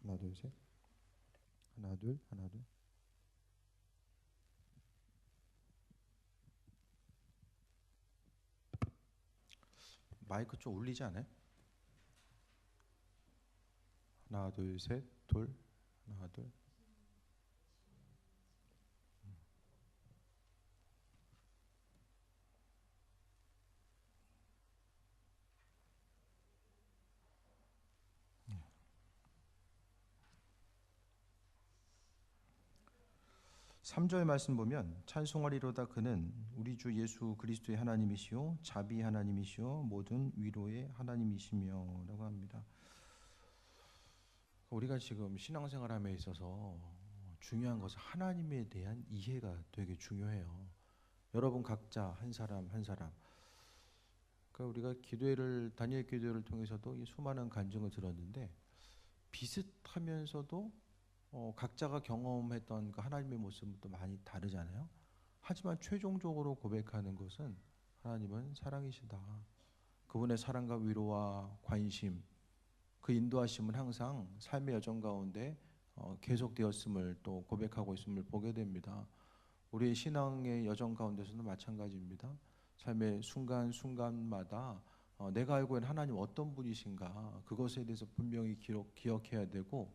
하나 둘 셋. 하나 둘 하나 둘. 마이크 좀 울리지 않아요? 하나 둘 셋. 둘. 하나 둘. 네. 3절 말씀 보면 찬송하리로다 그는 우리 주 예수 그리스도의 하나님이시요 자비 하나님이시요 모든 위로의 하나님이시며 라고 합니다. 우리가 지금 신앙생활함에 있어서 중요한 것은 하나님에 대한 이해가 되게 중요해요. 여러분 각자 한 사람 한 사람, 그러니까 우리가 기도회를 다니엘 기도회를 통해서도 이 수많은 간증을 들었는데 비슷하면서도 각자가 경험했던 그 하나님의 모습은 또 많이 다르잖아요. 하지만 최종적으로 고백하는 것은 하나님은 사랑이시다. 그분의 사랑과 위로와 관심, 그 인도하심은 항상 삶의 여정 가운데 계속되었음을 또 고백하고 있음을 보게 됩니다. 우리의 신앙의 여정 가운데서도 마찬가지입니다. 삶의 순간순간마다 내가 알고 있는 하나님 어떤 분이신가, 그것에 대해서 분명히 기억해야 되고,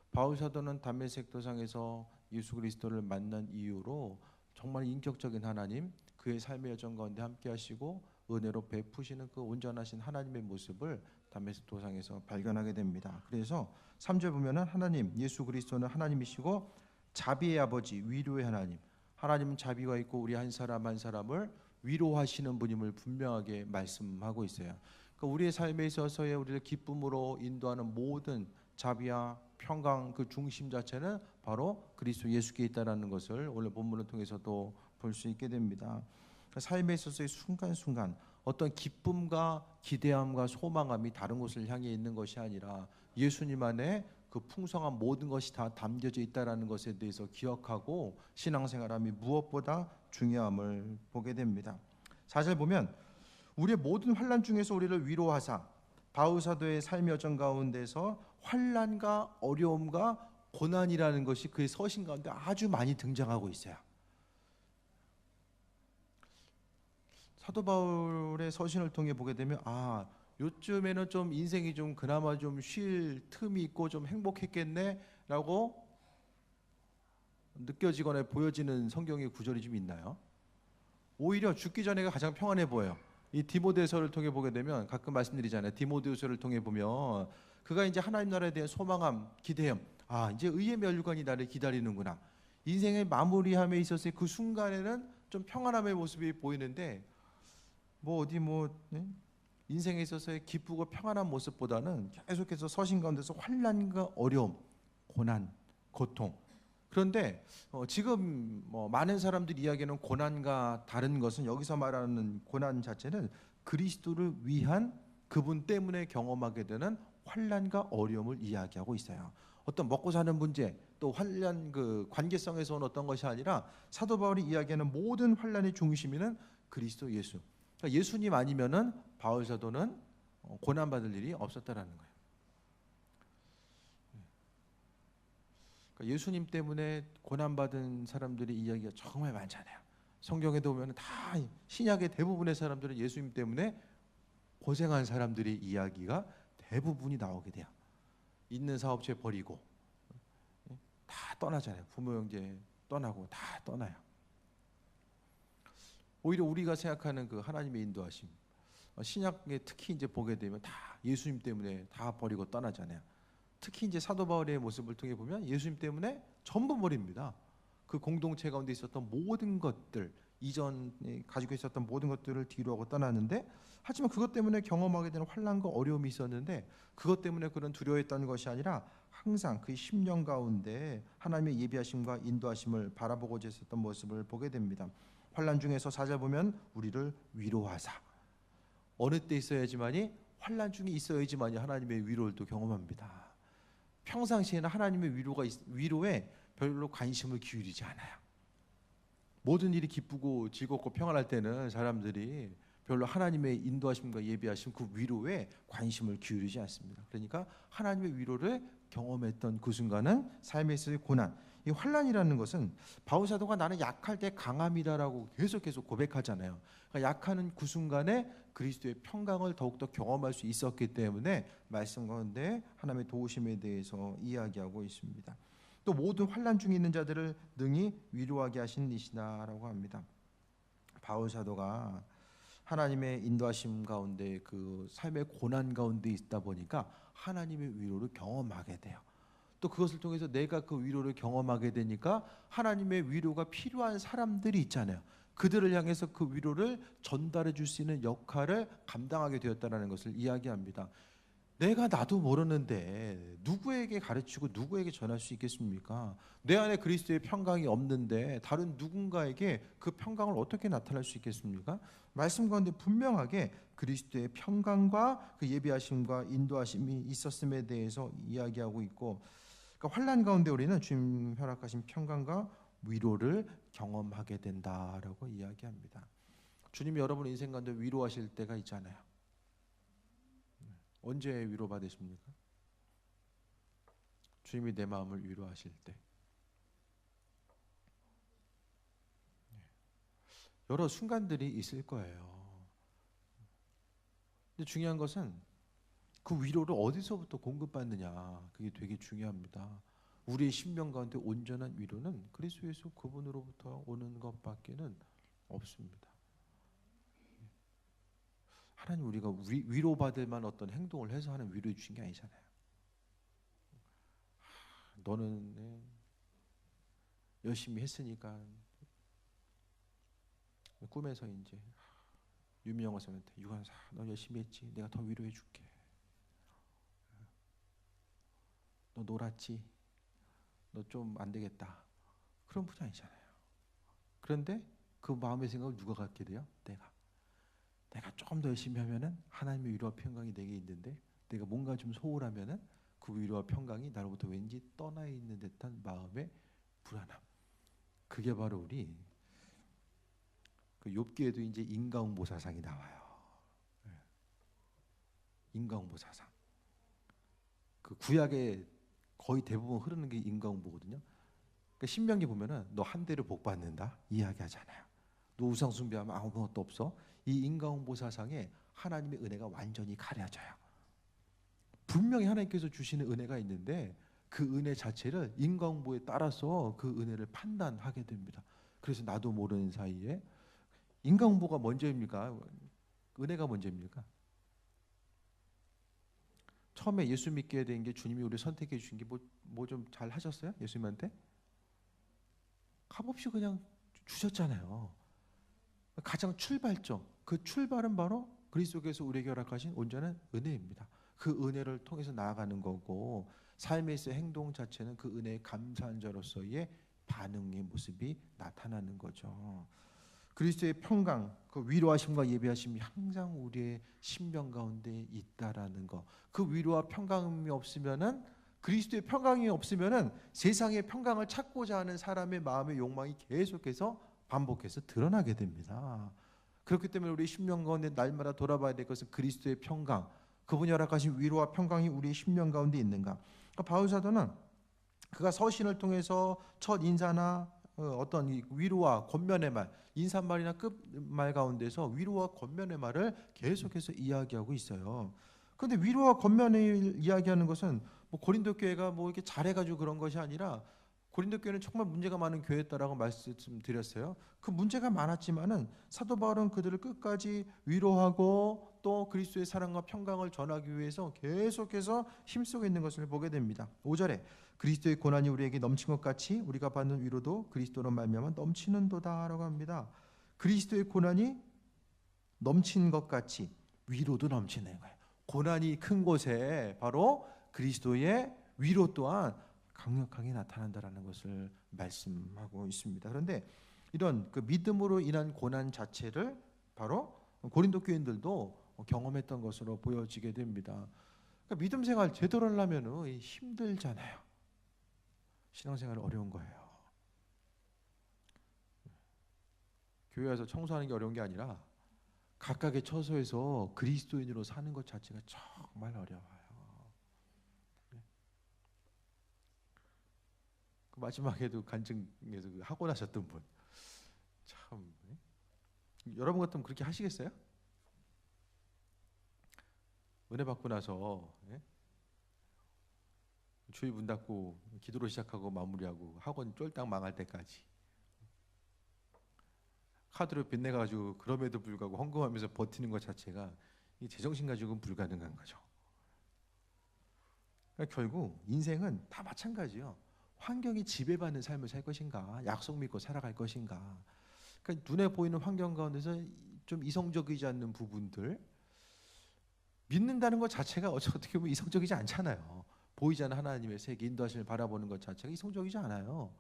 바울 사도는 담메색 도상에서 예수 그리스도를 만난 이후로 정말 인격적인 하나님, 그의 삶의 여정 가운데 함께 하시고 은혜로 베푸시는 그 온전하신 하나님의 모습을 담메색 도상에서 발견하게 됩니다. 그래서 3절 보면은 하나님, 예수 그리스도는 하나님이시고 자비의 아버지, 위로의 하나님, 하나님은 자비가 있고 우리 한 사람 한 사람을 위로하시는 분임을 분명하게 말씀하고 있어요. 그러니까 우리의 삶에 있어서의 우리를 기쁨으로 인도하는 모든 자비와 평강, 그 중심 자체는 바로 그리스도 예수께 있다라는 것을 오늘 본문을 통해서도 볼 수 있게 됩니다. 그러니까 삶에 있어서의 순간순간 어떤 기쁨과 기대함과 소망함이 다른 곳을 향해 있는 것이 아니라 예수님 안에 그 풍성한 모든 것이 다 담겨져 있다라는 것에 대해서 기억하고 신앙생활함이 무엇보다 중요함을 보게 됩니다. 4절 보면 우리의 모든 환난 중에서 우리를 위로하사, 바울 사도의 삶의 여정 가운데서 환난과 어려움과 고난이라는 것이 그의 서신 가운데 아주 많이 등장하고 있어요. 사도 바울의 서신을 통해 보게 되면 요즘에는 좀 인생이 좀 그나마 좀 쉴 틈이 있고 좀 행복했겠네라고 느껴지거나 보여지는 성경의 구절이 좀 있나요? 오히려 죽기 전에가 가장 평안해 보여요. 이 디모데서를 통해 보게 되면 가끔 말씀드리잖아요. 디모데서를 통해 보면 그가 이제 하나님 나라에 대한 소망함, 기대함, 이제 의의 멸류관이 나를 기다리는구나. 인생의 마무리함에 있어서의 그 순간에는 좀 평안함의 모습이 보이는데 인생에 있어서의 기쁘고 평안한 모습보다는 계속해서 서신 가운데서 환난과 어려움, 고난, 고통. 그런데 지금 많은 사람들이 이야기하는 고난과 다른 것은, 여기서 말하는 고난 자체는 그리스도를 위한, 그분 때문에 경험하게 되는 환난과 어려움을 이야기하고 있어요. 어떤 먹고 사는 문제, 또 환난 그 관계성에서 온 어떤 것이 아니라 사도 바울이 이야기하는 모든 환난의 중심에는 그리스도 예수. 그러니까 예수님 아니면은 바울 사도는 고난 받을 일이 없었다라는 거예요. 그러니까 예수님 때문에 고난 받은 사람들의 이야기가 정말 많잖아요. 성경에 보면 다 신약의 대부분의 사람들은 예수님 때문에 고생한 사람들의 이야기가 대부분이 나오게 돼요. 있는 사업체 버리고 다 떠나잖아요. 부모 형제 떠나고 다 떠나요. 오히려 우리가 생각하는 그 하나님의 인도하심, 신약에 특히 이제 보게 되면 다 예수님 때문에 다 버리고 떠나잖아요. 특히 이제 사도 바울의 모습을 통해 보면 예수님 때문에 전부 버립니다. 그 공동체 가운데 있었던 모든 것들, 이전에 가지고 있었던 모든 것들을 뒤로하고 떠났는데, 하지만 그것 때문에 경험하게 되는 환난과 어려움이 있었는데, 그것 때문에 그런 두려워했던 것이 아니라 항상 그 심령 가운데 하나님의 예비하심과 인도하심을 바라보고자 했었던 모습을 보게 됩니다. 환난 중에서 4절 보면 우리를 위로하사, 어느 때 있어야지만이, 환난 중에 있어야지만이 하나님의 위로를 또 경험합니다. 평상시에는 하나님의 위로에 별로 관심을 기울이지 않아요. 모든 일이 기쁘고 즐겁고 평안할 때는 사람들이 별로 하나님의 인도하심과 예비하심 그 위로에 관심을 기울이지 않습니다. 그러니까 하나님의 위로를 경험했던 그 순간은 삶에서의 고난, 이 환난이라는 것은 바울 사도가 나는 약할 때 강함이다라고 계속 고백하잖아요. 그러니까 약하는 그 순간에 그리스도의 평강을 더욱더 경험할 수 있었기 때문에 말씀 가운데 하나님의 도우심에 대해서 이야기하고 있습니다. 또 모든 환난 중에 있는 자들을 능히 위로하게 하신 이시다라고 합니다. 바울 사도가 하나님의 인도하심 가운데 그 삶의 고난 가운데 있다 보니까 하나님의 위로를 경험하게 돼요. 또 그것을 통해서 내가 그 위로를 경험하게 되니까 하나님의 위로가 필요한 사람들이 있잖아요. 그들을 향해서 그 위로를 전달해 줄 수 있는 역할을 감당하게 되었다는 것을 이야기합니다. 내가 나도 모르는데 누구에게 가르치고 누구에게 전할 수 있겠습니까? 내 안에 그리스도의 평강이 없는데 다른 누군가에게 그 평강을 어떻게 나타낼 수 있겠습니까? 말씀 가운데 분명하게 그리스도의 평강과 그 예비하심과 인도하심이 있었음에 대해서 이야기하고 있고, 그러니까 환난 가운데 우리는 주님 허락하신 평강과 위로를 경험하게 된다라고 이야기합니다. 주님이 여러분 인생 가운데 위로하실 때가 있잖아요. 언제 위로받으십니까? 주님이 내 마음을 위로하실 때. 여러 순간들이 있을 거예요. 근데 중요한 것은 그 위로를 어디서부터 공급받느냐, 그게 되게 중요합니다. 우리의 심령 가운데 온전한 위로는 그리스도 예수 그분으로부터 오는 것밖에는 없습니다. 하나님 우리가 위로받을 만한 어떤 행동을 해서 하는 위로해 주신 게 아니잖아요. 너는 열심히 했으니까 꿈에서 이제 유미영어 선생님한테 유관사 너 열심히 했지, 내가 더 위로해 줄게. 너 놀았지, 너 좀 안 되겠다. 그런 분이 아니잖아요. 그런데 그 마음의 생각을 누가 갖게 돼요? 내가 조금 더 열심히 하면은 하나님의 위로와 평강이 내게 있는데, 내가 뭔가 좀 소홀하면은 그 위로와 평강이 나로부터 왠지 떠나 있는 듯한 마음의 불안함. 그게 바로 우리 그 욥기에도 이제 인과응보사상이 나와요. 인과응보사상. 그 구약에 거의 대부분 흐르는 게 인과응보거든요. 그러니까 신명기 보면은 너 한 대를 복 받는다 이야기하잖아요. 너 우상 숭배하면 아무것도 없어. 이 인과응보사상에 하나님의 은혜가 완전히 가려져요. 분명히 하나님께서 주시는 은혜가 있는데 그 은혜 자체를 인과응보에 따라서 그 은혜를 판단하게 됩니다. 그래서 나도 모르는 사이에 인과응보가 먼저입니까? 은혜가 먼저입니까? 처음에 예수 믿게 된 게 주님이 우리 선택해 주신 게 뭐 좀 잘 하셨어요? 예수님한테? 값없이 그냥 주셨잖아요. 가장 출발점, 그 출발은 바로 그리스도께서 우리에게 허락하신 온전한 은혜입니다. 그 은혜를 통해서 나아가는 거고, 삶에서의 행동 자체는 그 은혜에 감사한 자로서의 반응의 모습이 나타나는 거죠. 그리스도의 평강, 그 위로하심과 예비하심이 항상 우리의 심령 가운데 있다라는 거. 그 위로와 평강이 없으면은, 그리스도의 평강이 없으면은 세상의 평강을 찾고자 하는 사람의 마음의 욕망이 계속해서 반복해서 드러나게 됩니다. 그렇기 때문에 우리 심령 가운데 날마다 돌아봐야 될 것은 그리스도의 평강, 그분이 허락하신 위로와 평강이 우리 심령 가운데 있는가. 그러니까 바울 사도는 그가 서신을 통해서 첫 인사나 어떤 위로와 권면의 말, 인사말이나 끝말 가운데서 위로와 권면의 말을 계속해서 이야기하고 있어요. 그런데 위로와 권면을 이야기하는 것은 뭐 고린도 교회가 뭐 이렇게 잘해가지고 그런 것이 아니라, 고린도 교회는 정말 문제가 많은 교회였다라고 말씀드렸어요. 그 문제가 많았지만은 사도 바울은 그들을 끝까지 위로하고 또 그리스도의 사랑과 평강을 전하기 위해서 계속해서 힘쓰고 있는 것을 보게 됩니다. 5절에 그리스도의 고난이 우리에게 넘친 것 같이 우리가 받는 위로도 그리스도로 말미암아 넘치는도다라고 합니다. 그리스도의 고난이 넘친 것 같이 위로도 넘치는 거예요. 고난이 큰 곳에 바로 그리스도의 위로 또한 강력하게 나타난다라는 것을 말씀하고 있습니다. 그런데 이런 그 믿음으로 인한 고난 자체를 바로 고린도 교인들도 경험했던 것으로 보여지게 됩니다. 그러니까 믿음 생활 제대로 하려면 힘들잖아요. 신앙생활 어려운 거예요. 교회 와서 청소하는 게 어려운 게 아니라 각각의 처소에서 그리스도인으로 사는 것 자체가 정말 어려워요. 그 마지막에도 간증에서 하고 나셨던 분, 참, 여러분 같으면 그렇게 하시겠어요? 은혜 받고 나서 주일 문 닫고 기도로 시작하고 마무리하고 학원 쫄딱 망할 때까지 카드로 빚내가지고 그럼에도 불구하고 헌금하면서 버티는 것 자체가 이 제정신 가지고는 불가능한 거죠. 그러니까 결국 인생은 다 마찬가지예요. 환경이 지배받는 삶을 살 것인가, 약속 믿고 살아갈 것인가. 그러니까 눈에 보이는 환경 가운데서 좀 이성적이지 않는 부분들, 믿는다는 것 자체가 어떻게 보면 이성적이지 않잖아요. 보이지 않는 하나님의 세계 인도하심을 바라보는 것 자체가 이성적이지 않아요.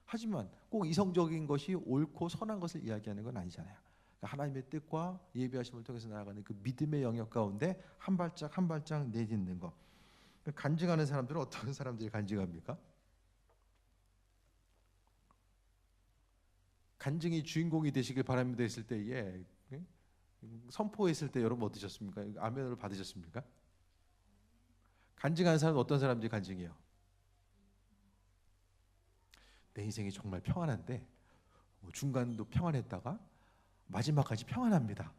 하지만 꼭 이성적인 것이 옳고 선한 것을 이야기하는 건 아니잖아요. 그러니까 하나님의 뜻과 예비하심을 통해서 나아가는 그 믿음의 영역 가운데 한 발짝 한 발짝 내딛는 것. 간증하는 사람들은 어떤 사람들이 간증합니까? 간증이 주인공이 되시길 바랍니다 했을 때에 선포했을 때 여러분 어떠셨습니까? 아멘을 받으셨습니까? 간증하는 사람은 어떤 사람들이 간증해요? 내 인생이 정말 평안한데 중간도 평안했다가 마지막까지 평안합니다.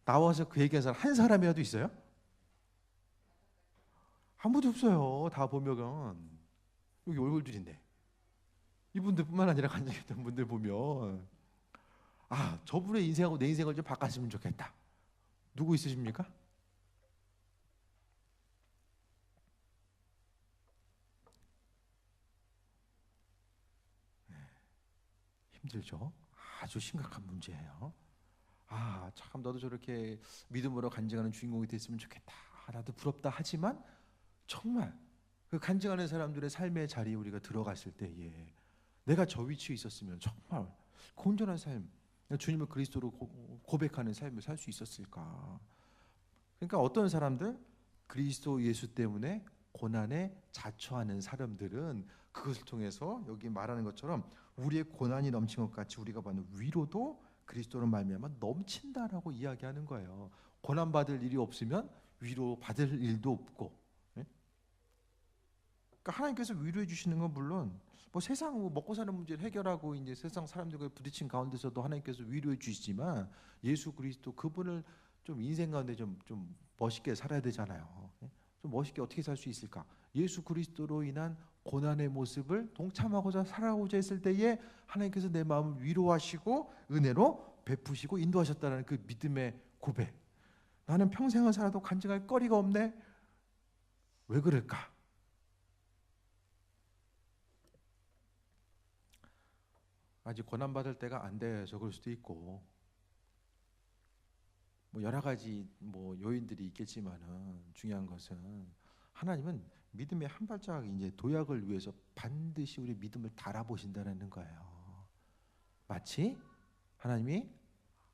나와서 그 얘기한 사람 한 사람이라도 있어요? 아무도 없어요. 다 보면 여기 얼굴들인데 이분들뿐만 아니라 간증했던 분들 보면 저분의 인생하고 내 인생을 좀 바꿨으면 좋겠다. 누구 있으십니까? 힘들죠. 아주 심각한 문제예요. 참 나도 저렇게 믿음으로 간증하는 주인공이 됐으면 좋겠다. 나도 부럽다 하지만 정말 그 간증하는 사람들의 삶의 자리에 우리가 들어갔을 때에 내가 저 위치에 있었으면 정말 그 온전한 삶, 주님을 그리스도로 고백하는 삶을 살 수 있었을까? 그러니까 어떤 사람들 그리스도 예수 때문에 고난에 자초하는 사람들은 그것을 통해서 여기 말하는 것처럼 우리의 고난이 넘친 것 같이 우리가 받는 위로도 그리스도로 말미암아 넘친다라고 이야기하는 거예요. 고난 받을 일이 없으면 위로 받을 일도 없고, 그러니까 하나님께서 위로해 주시는 건 물론 뭐 세상 먹고 사는 문제를 해결하고 이제 세상 사람들과 부딪힌 가운데서도 하나님께서 위로해 주시지만 예수 그리스도 그분을 좀 인생 가운데 좀 멋있게 살아야 되잖아요. 좀 멋있게 어떻게 살 수 있을까? 예수 그리스도로 인한 고난의 모습을 동참하고자 살아가고자 했을 때에 하나님께서 내 마음을 위로하시고 은혜로 베푸시고 인도하셨다는 그 믿음의 고백. 나는 평생을 살아도 간증할 거리가 없네. 왜 그럴까? 아직 고난 받을 때가 안 돼서 그럴 수도 있고 뭐 여러 가지 뭐 요인들이 있겠지만은 중요한 것은 하나님은 믿음의 한 발짝 이제 도약을 위해서 반드시 우리 믿음을 달아보신다는 거예요. 마치 하나님이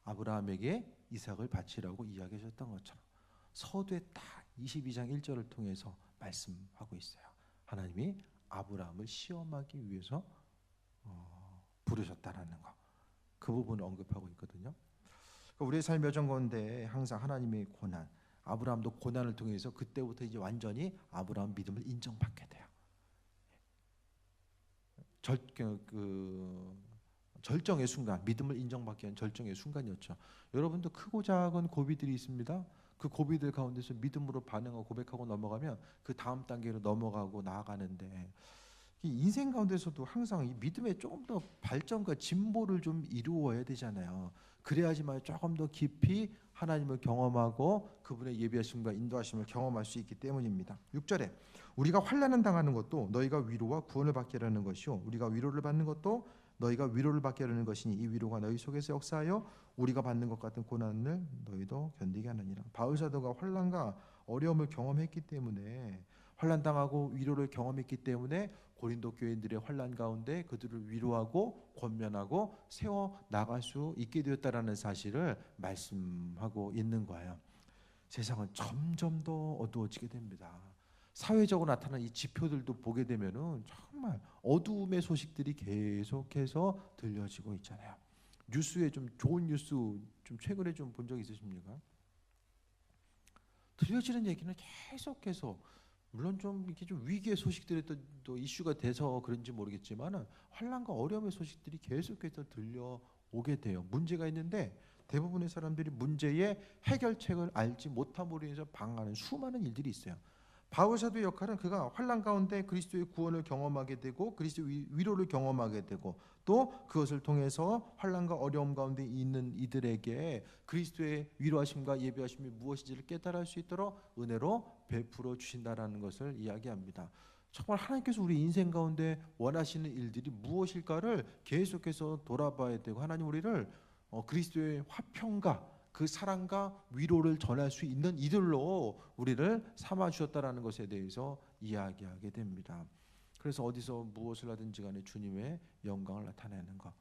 아브라함에게 이삭을 바치라고 이야기하셨던 것처럼 서두에 딱 22장 1절을 통해서 말씀하고 있어요. 하나님이 아브라함을 시험하기 위해서 부르셨다라는 거. 그 부분을 언급하고 있거든요. 우리의 삶 여정 가운데 항상 하나님의 고난, 아브라함도 고난을 통해서 그때부터 이제 완전히 아브라함 믿음을 인정받게 돼요. 절정의 순간, 믿음을 인정받기 위한 절정의 순간이었죠. 여러분도 크고 작은 고비들이 있습니다. 그 고비들 가운데서 믿음으로 반응하고 고백하고 넘어가면 그 다음 단계로 넘어가고 나아가는데 이 인생 가운데서도 항상 이 믿음에 조금 더 발전과 진보를 좀 이루어야 되잖아요. 그래야지만 조금 더 깊이 하나님을 경험하고 그분의 예비하심과 인도하심을 경험할 수 있기 때문입니다. 6절에 우리가 환난을 당하는 것도 너희가 위로와 구원을 받게 하려는 것이요 우리가 위로를 받는 것도 너희가 위로를 받게 하려는 것이니 이 위로가 너희 속에서 역사하여 우리가 받는 것 같은 고난을 너희도 견디게 하느니라. 바울 사도가 환난과 어려움을 경험했기 때문에 환난 당하고 위로를 경험했기 때문에 고린도 교인들의 환난 가운데 그들을 위로하고 권면하고 세워 나갈 수 있게 되었다라는 사실을 말씀하고 있는 거예요. 세상은 점점 더 어두워지게 됩니다. 사회적으로 나타나는 이 지표들도 보게 되면은 정말 어두움의 소식들이 계속해서 들려지고 있잖아요. 뉴스에 좀 좋은 뉴스 좀 최근에 좀 본 적 있으십니까? 들려지는 얘기는 계속해서 물론 좀 이렇게 좀 위기의 소식들이 또 이슈가 돼서 그런지 모르겠지만은 환난과 어려움의 소식들이 계속해서 들려오게 돼요. 문제가 있는데 대부분의 사람들이 문제의 해결책을 알지 못함으로 인해서 방황하는 수많은 일들이 있어요. 바울 사도의 역할은 그가 환난 가운데 그리스도의 구원을 경험하게 되고 그리스도의 위로를 경험하게 되고 또 그것을 통해서 환난과 어려움 가운데 있는 이들에게 그리스도의 위로하심과 예비하심이 무엇인지를 깨달을 수 있도록 은혜로 베풀어 주신다라는 것을 이야기합니다. 정말 하나님께서 우리 인생 가운데 원하시는 일들이 무엇일까를 계속해서 돌아봐야 되고 하나님 우리를 그리스도의 화평과 그 사랑과 위로를 전할 수 있는 이들로 우리를 삼아 주셨다라는 것에 대해서 이야기하게 됩니다. 그래서 어디서 무엇을 하든지 간에 주님의 영광을 나타내는 것.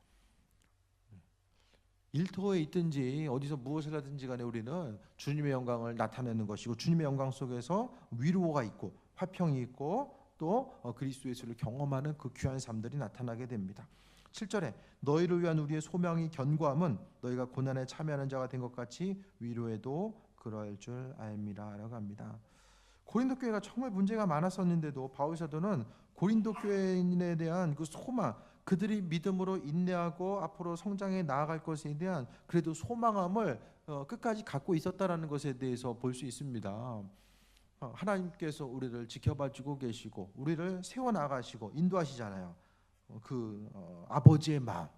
일터에 있든지 어디서 무엇을 하든지 간에 우리는 주님의 영광을 나타내는 것이고 주님의 영광 속에서 위로가 있고 화평이 있고 또 그리스도의 예수를 경험하는 그 귀한 삶들이 나타나게 됩니다. 7절에 너희를 위한 우리의 소망이 견고함은 너희가 고난에 참여하는 자가 된 것 같이 위로에도 그럴 줄 알미라 라고 합니다. 고린도 교회가 정말 문제가 많았었는데도 바울 사도는 고린도 교회인에 대한 그 소망, 그들이 믿음으로 인내하고 앞으로 성장해 나아갈 것에 대한 그래도 소망함을 끝까지 갖고 있었다라는 것에 대해서 볼 수 있습니다. 하나님께서 우리를 지켜봐주고 계시고 우리를 세워나가시고 인도하시잖아요. 아버지의 마음.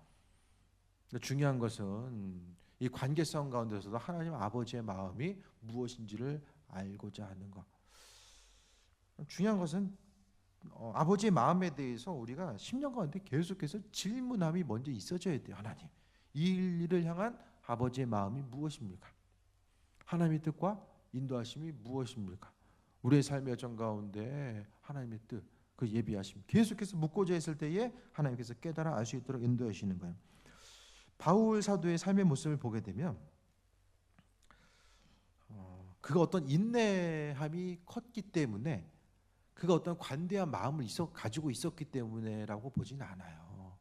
중요한 것은 이 관계성 가운데서도 하나님 아버지의 마음이 무엇인지를 알고자 하는 것. 중요한 것은 아버지의 마음에 대해서 우리가 10년 가운데 계속해서 질문함이 먼저 있어져야 돼요. 하나님, 이 일을 향한 아버지의 마음이 무엇입니까? 하나님의 뜻과 인도하심이 무엇입니까? 우리의 삶의 여정 가운데 하나님의 뜻, 그 예비하심 계속해서 묻고자 했을 때에 하나님께서 깨달아 알 수 있도록 인도하시는 거예요. 바울 사도의 삶의 모습을 보게 되면 그가 어떤 인내함이 컸기 때문에 그가 어떤 관대한 마음을 가지고 있었기 때문에라고 보진 않아요.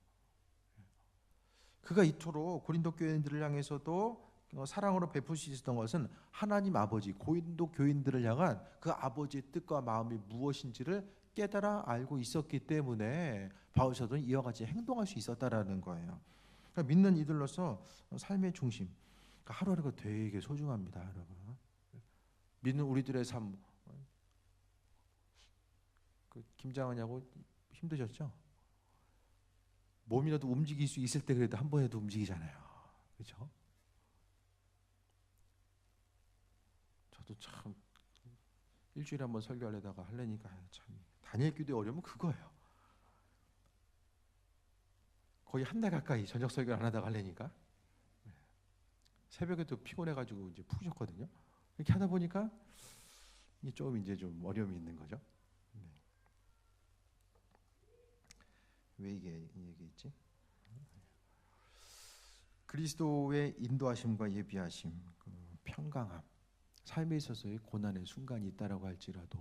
그가 이토록 고린도 교인들을 향해서도 사랑으로 베풀 수 있었던 것은 하나님 아버지 고린도 교인들을 향한 그 아버지의 뜻과 마음이 무엇인지를 깨달아 알고 있었기 때문에 바울 사도는 이와 같이 행동할 수 있었다라는 거예요. 그러니까 믿는 이들로서 삶의 중심, 그러니까 하루하루가 되게 소중합니다, 여러분. 믿는 우리들의 삶. 김장하냐고 힘드셨죠? 몸이라도 움직일 수 있을 때 그래도 한 번에도 움직이잖아요, 그렇죠? 저도 참 일주일에 한 번 설교하려다가 하려니까 참 다니엘 기도의 어려움은 그거예요. 거의 한 달 가까이 저녁 설교를 안 하다가 하려니까 새벽에도 피곤해가지고 이제 푹 쉬었거든요. 이렇게 하다 보니까 좀 이제 좀 어려움이 있는 거죠. 네. 왜 이게 얘기했지? 그리스도의 인도하심과 예비하심, 그 평강함, 삶에 있어서의 고난의 순간이 있다라고 할지라도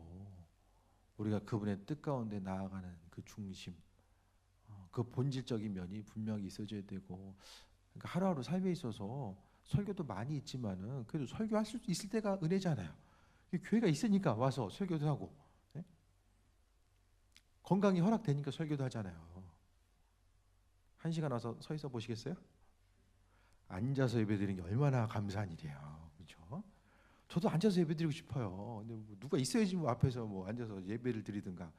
우리가 그분의 뜻 가운데 나아가는 그 중심, 그 본질적인 면이 분명히 있어져야 되고, 그러니까 하루하루 삶에 있어서 설교도 많이 있지만은 그래도 설교할 수 있을 때가 은혜잖아요. 교회가 있으니까 와서 설교도 하고, 네? 건강이 허락되니까 설교도 하잖아요. 1시간 와서 서 있어 보시겠어요? 앉아서 예배드리는 게 얼마나 감사한 일이에요, 그렇죠? 저도 앉아서 예배드리고 싶어요. 근데 뭐 누가 있어야지 뭐 앞에서 뭐 앉아서 예배를 드리든가.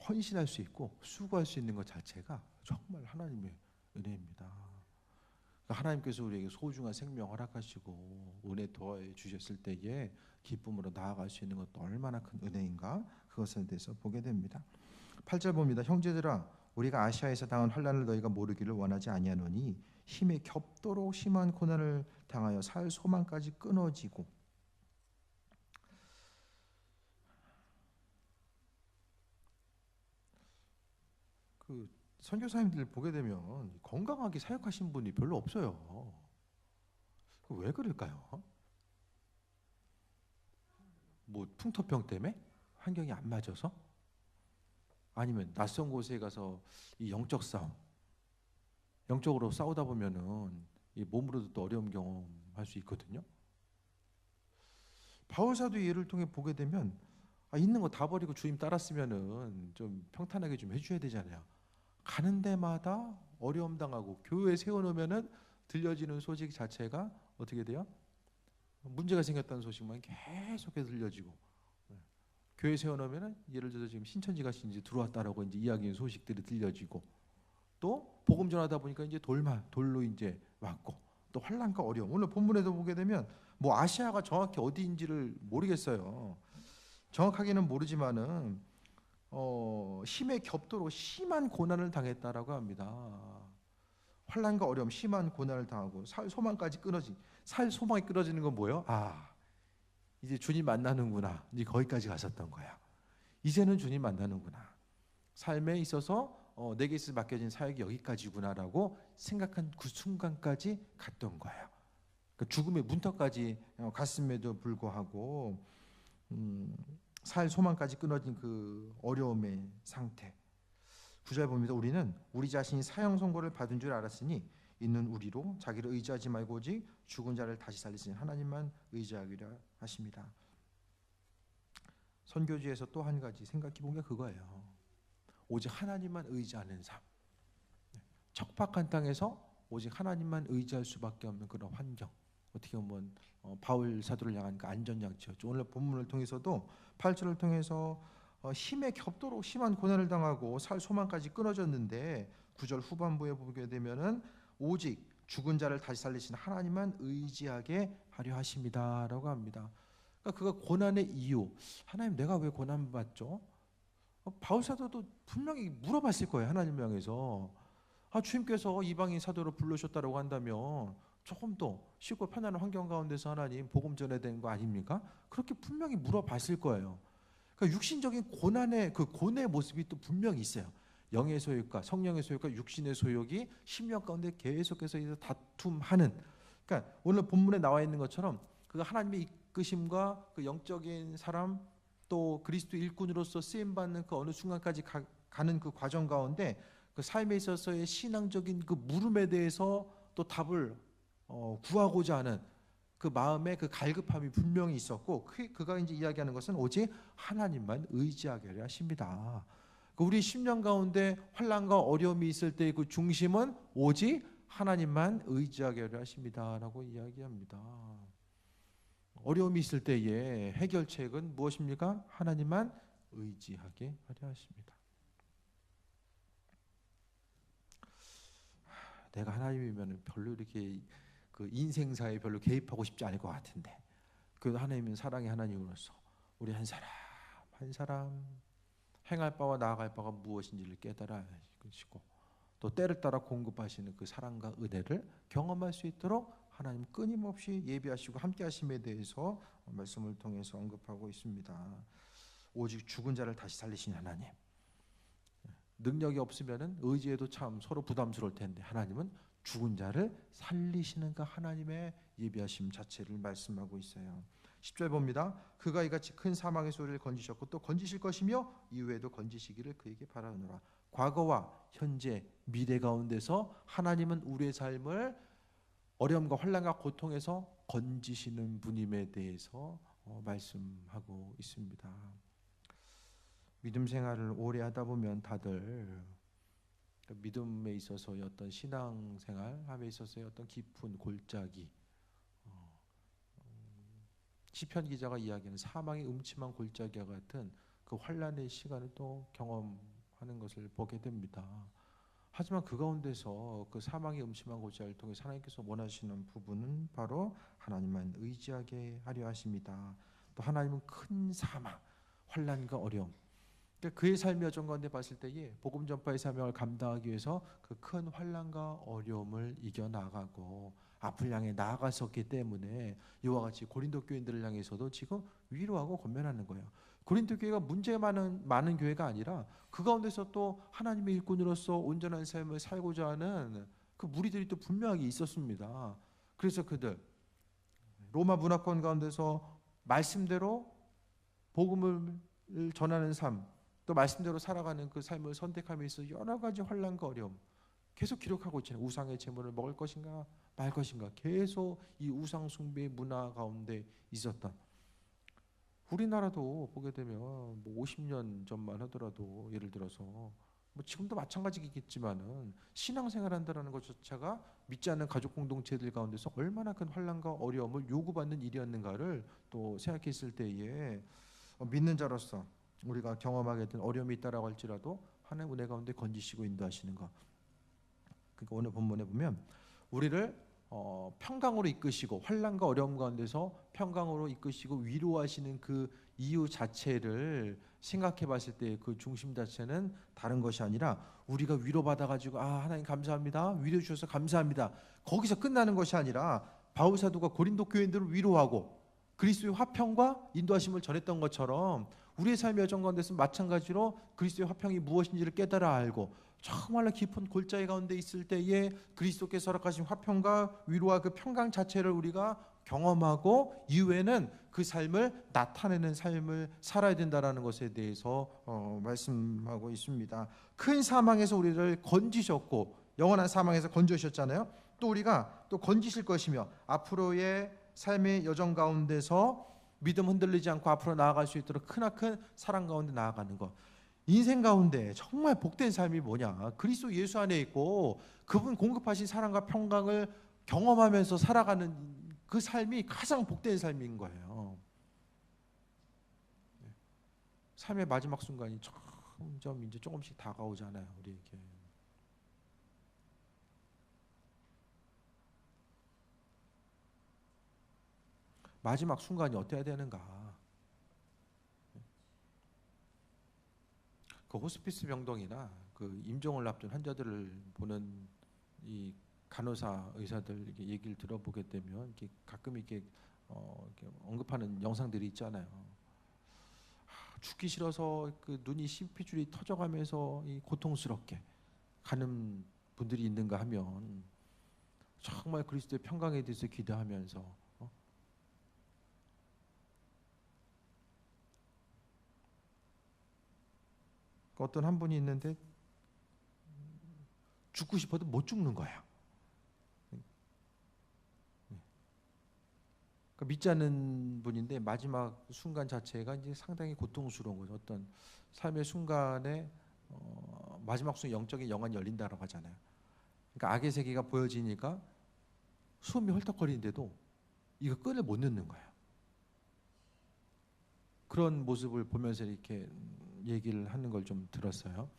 헌신할 수 있고 수고할 수 있는 것 자체가 정말 하나님의 은혜입니다. 그러니까 하나님께서 우리에게 소중한 생명 허락하시고 은혜 더해 주셨을 때에 기쁨으로 나아갈 수 있는 것도 얼마나 큰 은혜인가, 그것에 대해서 보게 됩니다. 8절 봅니다. 형제들아, 우리가 아시아에서 당한 환난을 너희가 모르기를 원하지 아니하노니 힘에 겹도록 심한 고난을 당하여 살 소망까지 끊어지고. 그 선교사님들 보게 되면 건강하게 사역하신 분이 별로 없어요. 왜 그럴까요? 뭐 풍토병 때문에? 환경이 안 맞아서? 아니면 낯선 곳에 가서 이 영적 싸움, 영적으로 싸우다 보면은 이 몸으로도 또 어려움 경험할 수 있거든요. 바울 사도 예를 통해 보게 되면 있는 거 다 버리고 주님 따랐으면은 좀 평탄하게 좀 해줘야 되잖아요. 가는 데마다 어려움 당하고 교회에 세워놓으면은 들려지는 소식 자체가 어떻게 돼요? 문제가 생겼다는 소식만 계속해서 들려지고, 교회 세워놓으면은 예를 들어서 지금 신천지가 이제 들어왔다라고 이제 이야기하는 소식들이 들려지고, 또 복음 전하다 보니까 이제 돌로 이제 왔고, 또 환난과 어려움. 오늘 본문에도 보게 되면 뭐 아시아가 정확히 어디인지를 모르겠어요. 정확하게는 모르지만은 힘의 격도로 심한 고난을 당했다라고 합니다. 환난과 어려움, 심한 고난을 당하고 살 소망이 끊어지는 건 뭐예요? 이제 주님 만나는구나. 이제 거기까지 갔었던 거야. 이제는 주님 만나는구나. 삶에 있어서 내게 있어 맡겨진 사역이 여기까지구나라고 생각한 그 순간까지 갔던 거예요. 그러니까 죽음의 문턱까지 갔음에도 불구하고 살 소망까지 끊어진 그 어려움의 상태. 9절 봅니다. 우리는 우리 자신이 사형 선고를 받은 줄 알았으니 있는 우리로 자기를 의지하지 말고 오직 죽은 자를 다시 살리시는 하나님만 의지하기로 하십니다. 선교지에서 또 한 가지 생각해 본 게 그거예요. 오직 하나님만 의지하는 삶. 척박한 땅에서 오직 하나님만 의지할 수밖에 없는 그런 환경. 어떻게 보면 바울 사도를 향한 그 안전장치였죠. 오늘 본문을 통해서도 8절을 통해서 힘의 격도로 심한 고난을 당하고 살 소망까지 끊어졌는데 9절 후반부에 보게 되면은 오직 죽은 자를 다시 살리시는 하나님만 의지하게 하려 하십니다라고 합니다. 그러니까 그가 고난의 이유, 하나님 내가 왜 고난 받죠? 바울 사도도 분명히 물어봤을 거예요. 하나님을 향해서 주님께서 이방인 사도로 불러셨다고 한다면 조금 더 쉽고 편안한 환경 가운데서 하나님 복음 전해야 되는 거 아닙니까? 그렇게 분명히 물어봤을 거예요. 그러니까 육신적인 고난의 그 고뇌의 모습이 또 분명히 있어요. 영의 소욕과 성령의 소욕과 육신의 소욕이 심령 가운데 계속해서 다툼하는. 그러니까 오늘 본문에 나와 있는 것처럼 그 하나님의 이끄심과 그 영적인 사람 또 그리스도 일꾼으로서 쓰임 받는 그 어느 순간까지 가는 그 과정 가운데 그 삶에 있어서의 신앙적인 그 물음에 대해서 또 답을 구하고자 하는 그 마음의 그 갈급함이 분명히 있었고, 그가 이제 이야기하는 것은 오직 하나님만 의지하게 하려 하십니다. 우리 심령 가운데 환난과 어려움이 있을 때의 그 중심은 오직 하나님만 의지하게 하려 하십니다라고 이야기합니다. 어려움이 있을 때의 해결책은 무엇입니까? 하나님만 의지하게 하려 하십니다. 내가 하나님이면 별로 이렇게 그 인생사에 별로 개입하고 싶지 않을 것 같은데, 그래도 하나님은 사랑의 하나님으로서 우리 한 사람 한 사람 행할 바와 나아갈 바가 무엇인지를 깨달아 하시고, 또 때를 따라 공급하시는 그 사랑과 은혜를 경험할 수 있도록 하나님 끊임없이 예비하시고 함께하심에 대해서 말씀을 통해서 언급하고 있습니다. 오직 죽은 자를 다시 살리신 하나님. 능력이 없으면은 의지해도 참 서로 부담스러울 텐데, 하나님은 죽은 자를 살리시는 그 하나님의 예비하심 자체를 말씀하고 있어요. 10절 봅니다. 그가 이같이 큰 사망의 소리를 건지셨고 또 건지실 것이며 이후에도 건지시기를 그에게 바라노라. 과거와 현재 미래 가운데서 하나님은 우리의 삶을 어려움과 환난과 고통에서 건지시는 분임에 대해서 말씀하고 있습니다. 믿음 생활을 오래 하다 보면 다들 믿음에 있어서의 어떤 신앙생활함에 있어서의 어떤 깊은 골짜기, 시편 기자가 이야기하는 사망의 음침한 골짜기와 같은 그 환난의 시간을 또 경험하는 것을 보게 됩니다. 하지만 그 가운데서 그 사망의 음침한 골짜기를 통해 하나님께서 원하시는 부분은 바로 하나님만 의지하게 하려 하십니다. 또 하나님은 큰 사망, 환난과 어려움, 그러니까 그의 삶의 여정 가운데 봤을 때에 복음 전파의 사명을 감당하기 위해서 그 큰 환난과 어려움을 이겨나가고 앞을 향해 나아갔었기 때문에 이와 같이 고린도 교인들을 향해서도 지금 위로하고 권면하는 거예요. 고린도 교회가 문제 많은 교회가 아니라 그 가운데서 또 하나님의 일꾼으로서 온전한 삶을 살고자 하는 그 무리들이 또 분명하게 있었습니다. 그래서 그들 로마 문화권 가운데서 말씀대로 복음을 전하는 삶, 또 말씀대로 살아가는 그 삶을 선택함에 있어 여러 가지 환난과 어려움 계속 기록하고 있잖아요. 우상의 제물을 먹을 것인가 말 것인가 계속 이 우상 숭배 문화 가운데 있었던, 우리나라도 보게 되면 뭐 50년 전만 하더라도 예를 들어서 뭐 지금도 마찬가지겠지만은 신앙생활 한다라는 것 자체가 믿지 않는 가족 공동체들 가운데서 얼마나 큰 환난과 어려움을 요구받는 일이었는가를 또 생각했을 때에 믿는 자로서 우리가 경험하게 된 어려움이 있다라고 할지라도 하나님 은혜 가운데 건지시고 인도하시는 것. 그러니까 오늘 본문에 보면 우리를 평강으로 이끄시고 환난과 어려움 가운데서 평강으로 이끄시고 위로하시는 그 이유 자체를 생각해 봤을 때 그 중심 자체는 다른 것이 아니라 우리가 위로받아 가지고 하나님 감사합니다, 위로해 주셔서 감사합니다, 거기서 끝나는 것이 아니라 바울 사도가 고린도 교인들을 위로하고 그리스도의 화평과 인도하심을 전했던 것처럼 우리의 삶의 여정 가운데서 마찬가지로 그리스도의 화평이 무엇인지를 깨달아 알고 정말로 깊은 골짜기 가운데 있을 때에 그리스도께서 허락하신 화평과 위로와 그 평강 자체를 우리가 경험하고 이후에는 그 삶을 나타내는 삶을 살아야 된다라는 것에 대해서 말씀하고 있습니다. 큰 사망에서 우리를 건지셨고 영원한 사망에서 건져주셨잖아요. 또 우리가 또 건지실 것이며 앞으로의 삶의 여정 가운데서 믿음 흔들리지 않고 앞으로 나아갈 수 있도록 크나큰 사랑 가운데 나아가는 것. 인생 가운데 정말 복된 삶이 뭐냐? 그리스도 예수 안에 있고 그분 공급하신 사랑과 평강을 경험하면서 살아가는 그 삶이 가장 복된 삶인 거예요. 삶의 마지막 순간이 점점 이제 조금씩 다가오잖아요, 우리에게. 마지막 순간이 어때야 되는가? 그 호스피스 병동이나 그 임종을 앞둔 환자들을 보는 이 간호사 의사들 얘기를 들어보게 되면 이렇게 가끔 이렇게 언급하는 영상들이 있잖아요. 죽기 싫어서 그 눈이 심피줄이 터져가면서 이 고통스럽게 가는 분들이 있는가 하면 정말 그리스도의 평강에 대해서 기대하면서 어떤 한 분이 있는데 죽고 싶어도 못 죽는 거야. 그러니까 믿지 않는 분인데 마지막 순간 자체가 이제 상당히 고통스러운 거죠. 어떤 삶의 순간에 마지막 순간 영적인 영안이 열린다라고 하잖아요. 그러니까 악의 세계가 보여지니까 숨이 헐떡거리는데도 이거 끈을 못 넣는 거예요. 그런 모습을 보면서 이렇게 얘기를 하는 걸 좀 들었어요.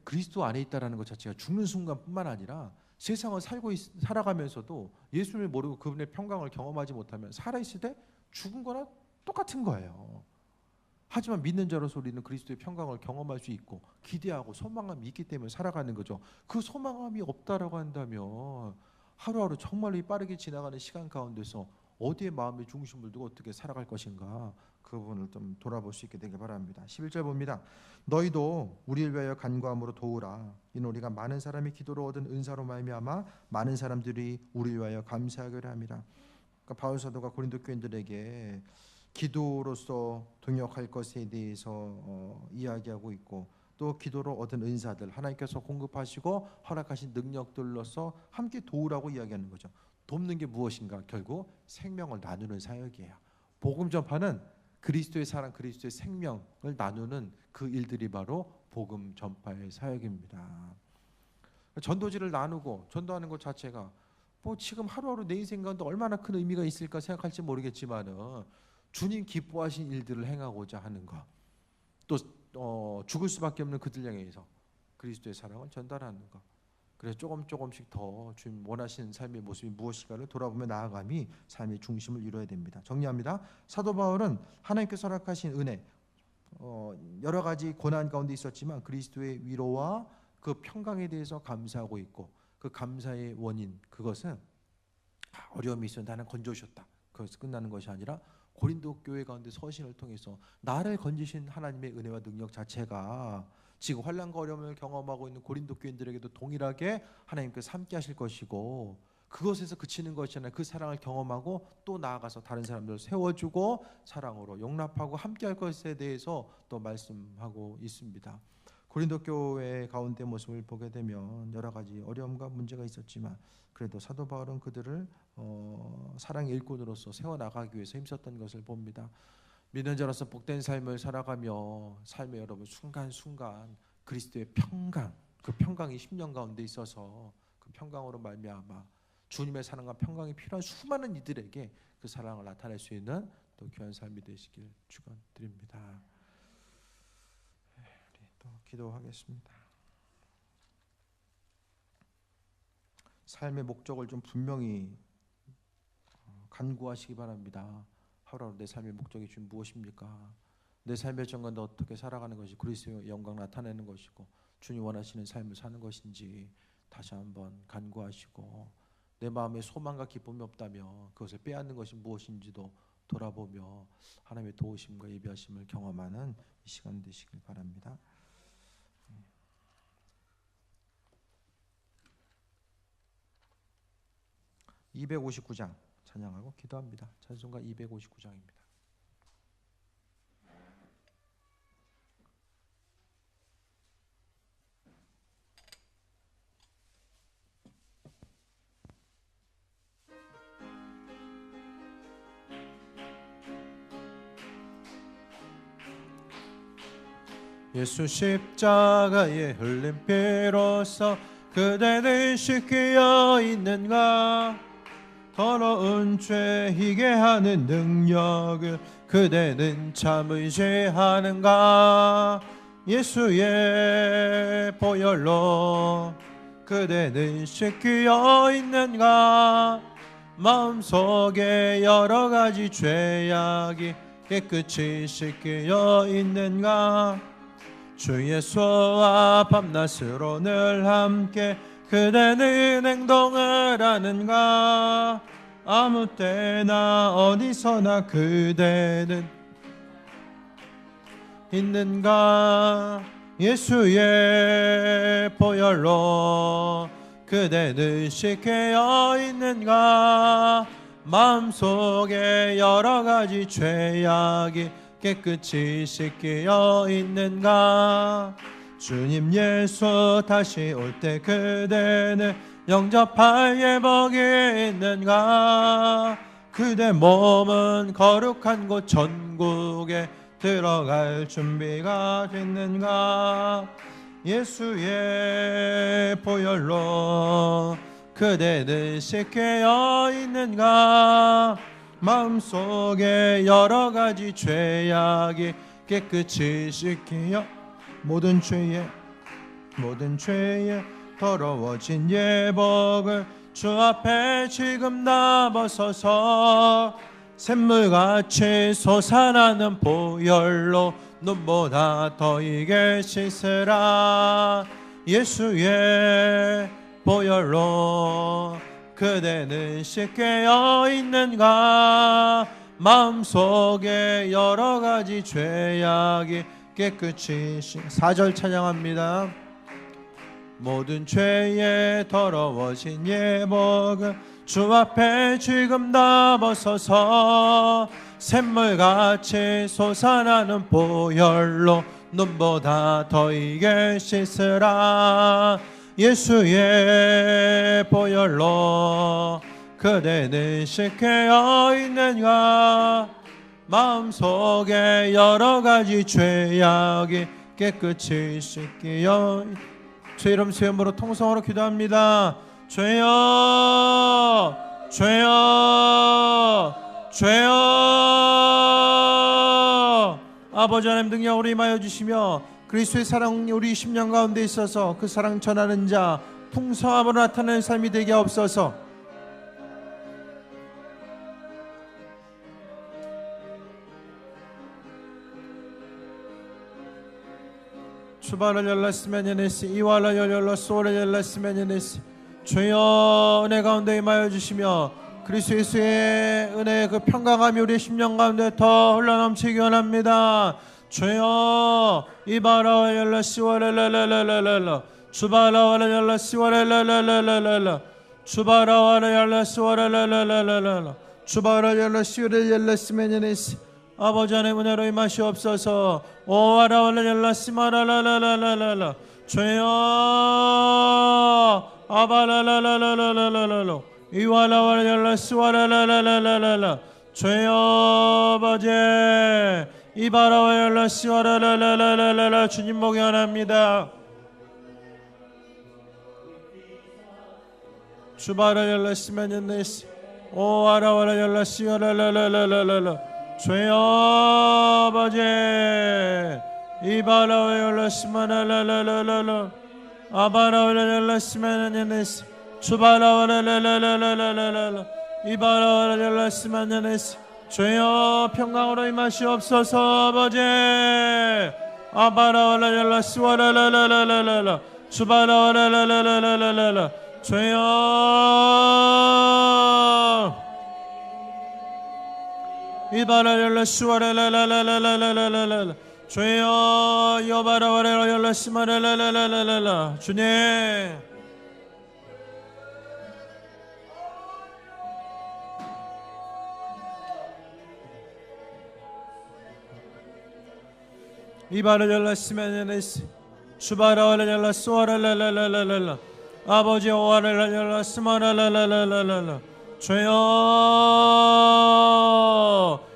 그리스도 안에 있다라는 것 자체가 죽는 순간뿐만 아니라 세상을 살아가면서도 예수를 모르고 그분의 평강을 경험하지 못하면 살아있을 때 죽은 거나 똑같은 거예요. 하지만 믿는 자로서 우리는 그리스도의 평강을 경험할 수 있고 기대하고 소망감이 있기 때문에 살아가는 거죠. 그 소망감이 없다라고 한다면 하루하루 정말로 빠르게 지나가는 시간 가운데서 어디에 마음의 중심을 두고 어떻게 살아갈 것인가, 그 부분을 좀 돌아볼 수 있게 되길 바랍니다. 11절 봅니다. 너희도 우리를 위하여 간구함으로 도우라. 이는 우리가 많은 사람이 기도로 얻은 은사로 말미암아 많은 사람들이 우리를 위하여 감사하기를 함이라. 그러니까 바울 사도가 고린도 교인들에게 기도로서 동역할 것에 대해서 이야기하고 있고, 또 기도로 얻은 은사들 하나님께서 공급하시고 허락하신 능력들로서 함께 도우라고 이야기하는 거죠. 돕는 게 무엇인가? 결국 생명을 나누는 사역이에요. 복음 전파는 그리스도의 사랑, 그리스도의 생명을 나누는 그 일들이 바로 복음 전파의 사역입니다. 전도지를 나누고 전도하는 것 자체가 뭐 지금 하루하루 내 인생 가운데 얼마나 큰 의미가 있을까 생각할지 모르겠지만은 주님 기뻐하신 일들을 행하고자 하는 것, 또 죽을 수밖에 없는 그들 향해서 그리스도의 사랑을 전달하는 것. 그래서 조금씩 더 주님 원하시는 삶의 모습이 무엇인가를 돌아보며 나아감이 삶의 중심을 이루어야 됩니다. 정리합니다. 사도 바울은 하나님께서 허락하신 은혜, 여러 가지 고난 가운데 있었지만 그리스도의 위로와 그 평강에 대해서 감사하고 있고, 그 감사의 원인, 그것은 어려움이 있었는데 나는 건져주셨다, 그것이 끝나는 것이 아니라 고린도 교회 가운데 서신을 통해서 나를 건지신 하나님의 은혜와 능력 자체가 지금 환난과 어려움을 경험하고 있는 고린도 교인들에게도 동일하게 하나님께서 함께 하실 것이고, 그것에서 그치는 것이 아니라 그 사랑을 경험하고 또 나아가서 다른 사람들을 세워주고 사랑으로 용납하고 함께할 것에 대해서 또 말씀하고 있습니다. 고린도 교회 가운데 모습을 보게 되면 여러 가지 어려움과 문제가 있었지만 그래도 사도 바울은 그들을 사랑의 일꾼으로서 세워나가기 위해서 힘썼던 것을 봅니다. 믿는 자로서 복된 삶을 살아가며 삶의 여러분 순간순간 그리스도의 평강, 그 평강이 10년 가운데 있어서 그 평강으로 말미암아 주님의 사랑과 평강이 필요한 수많은 이들에게 그 사랑을 나타낼 수 있는 또 귀한 삶이 되시길 축원드립니다. 우리 또 기도하겠습니다. 삶의 목적을 좀 분명히 간구하시기 바랍니다. 하루하루 내 삶의 목적이 지금 무엇입니까? 내 삶의 정관도 어떻게 살아가는 것이 그리스도의 영광 나타내는 것이고 주님 원하시는 삶을 사는 것인지 다시 한번 간구하시고 내 마음에 소망과 기쁨이 없다면 그것을 빼앗는 것이 무엇인지도 돌아보며 하나님의 도우심과 예비하심을 경험하는 이 시간 되시길 바랍니다. 259장 찬양하고 기도합니다. 찬송가 259장입니다. 예수 십자가에 흘린 피로써 그대는 씻겨 있는가? 더러운 죄 희게 하는 능력을 그대는 참 의지하는가? 예수의 보혈로 그대는 씻겨 있는가? 마음속에 여러 가지 죄악이 깨끗이 씻겨 있는가? 주 예수와 밤낮으로 늘 함께 그대는 행동을 하는가? 아무 때나 어디서나 그대는 있는가? 예수의 보혈로 그대는 씻겨 있는가? 마음속에 여러 가지 죄악이 깨끗이 씻겨 있는가? 주님 예수 다시 올 때 그대는 영접할 예복이 있는가? 그대 몸은 거룩한 곳 천국에 들어갈 준비가 됐는가? 예수의 보혈로 그대는 씻겨 있는가? 마음속에 여러 가지 죄악이 깨끗이 씻겨 모든 죄에 더러워진 예복을 주 앞에 지금 다 벗어서 샘물같이 솟아나는 보혈로 눈보다 더 이게 씻으라. 예수의 보혈로 그대는 씻겨 있는가? 마음속에 여러 가지 죄악이 깨끗이 4절 찬양합니다. 모든 죄에 더러워진 예복은 주 앞에 지금 다 벗어서 샘물같이 솟아나는 보혈로 눈보다 더 이게 씻으라. 예수의 보혈로 그대는 씻겨 있는가? 마음속에 여러 가지 죄악이 깨끗이 씻겨. 주 이름 수염으로 통성으로 기도합니다. 죄여 죄여 죄여. 아버지 하나님 능력으로 임하여 주시며 그리스도의 사랑이 우리 10년 가운데 있어서 그 사랑 전하는 자 풍성함으로 나타나는 삶이 되게 하옵소서. 주발을 열렸으면 예네시 이왈을 열렸소를 열렸으면 예네시. 주여 은혜 가운데 임하여 주시며 그리스도 예수의 은혜의 그 평강함이 우리의 10년 가운데 더 흘러넘치기 원합니다. 주여 이바라 열렸시와렐렐렐렐렐 주발라 열렸시와렐렐렐렐렐 주바라와라 열라스와라라라라라라 주바라 열라스유를 열라스메냐네스 아버지 하나님 은혜로 임하시옵소서. 오와라와라 열라스마라라라라라라 주여 아바라라라라라라라 이와라와라 열라스와라라라라라라 주여 아버지 이바라와 열라스와라라라라라라 주님 목연합니다. 주바라 열라스메냐네스 오와라와라 열라스와라라라라라라 주여 아버지 이바라와 열라스마라라라라라 아바라와 열라스마냐네스 주바라와 라라라라라라라 이바라와 열라스마냐네스 주여 평강으로 임하시옵소서. 아버지 아바라와 열라스와라라라라라라 주바라와 라라라라라라라 주여 이바라 열라스와라라라라라라라 주여 여바라와라 열라스마라라라라라라 주님 이바라 열라스마냐네스 주바라와라 열라스와라라라라라라 아버지 오와라 열라스마라라라라라라 주여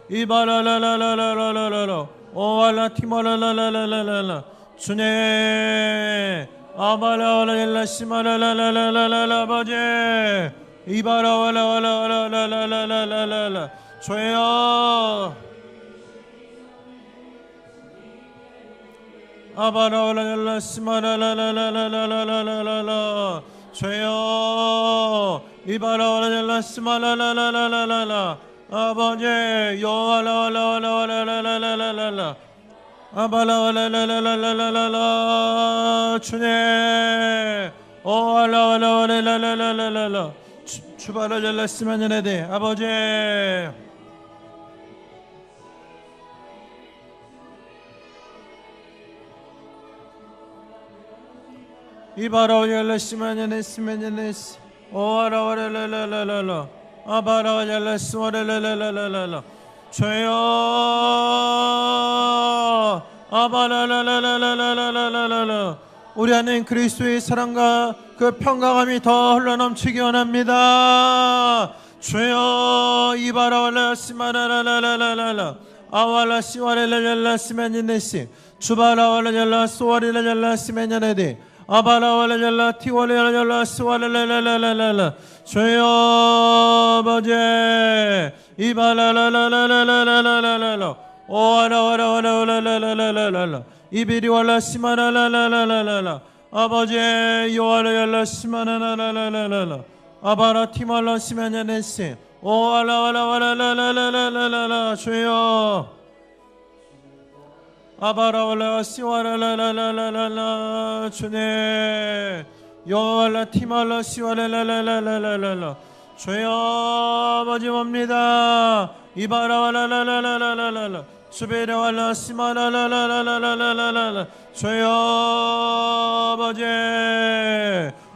이바라라라라라라라 오와라 티모라라라라라라 주님 아바라와라 열라스마라라라라라라 아버지 이바라와라라라라라라라 주여 아바라와라 열라스마라라라라라라라라 주여 이바라와라 열라스마라라라라라라 아버지 요와라와라와라라라라라라 아바라와라라라라라라라 주님 오와라와라라라라라라 주바라 열라스마냐네데 아버지 이바라와 열라스마냐네스 오와라와라라라라라 아바라와 열라스와라라라라라라 주여 아바라라라라라라라라 우리 안에 그리스도의 사랑과 그 평강함이 더 흘러넘치기 원합니다. 주여 이바라와 열라스마라라라라라라 아왈라시와라라 열라스마냐네스 주바라와라 열라스와라라 열라스마냐네데 아바라와라 열라 티와라 열라 스와라라라라라라 주여 아버지 이바라라라라라라라라 오와라와라와라라라라라라 이비리와라 시마라라라라라라 아버지 요와라 열라 시마라라라라라라 아바라 티말라 시마냐네스 오와라와라와라라라라라라 주여 아바라와라 시와라라라라라라 주님 요와라 티말라 시와라라라라라라 주여 아버지 옵니다. 이바라와라라라라라라 수베라와라 시마라라라라라라라 주여 아버지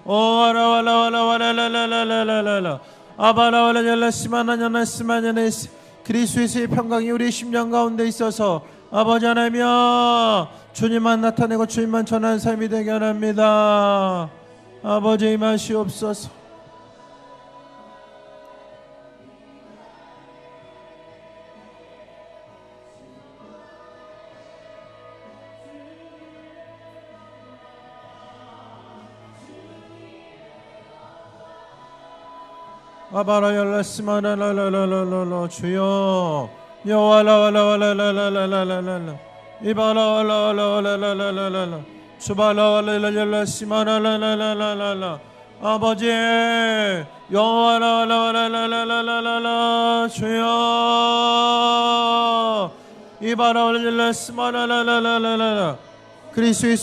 오와라와라와라라라라라라 아바라와라 열라 시마나냐나 시마냐네스 그리스도의 평강이 우리 심령 가운데 있어서 아버지 하나님이여 주님만 나타내고 주님만 전하는 삶이 되게 합니다. 아버지 임하시옵소서. 아바라 열라스마라라라라라라 주여 여와라와라와라라라라라라 이바라와라와라와라라라라라 주바라와라라라라시마라라라라라라 아버지 여와라와라와라라라라라라 주여 이바라와라라라시마라라라라라 그리스도의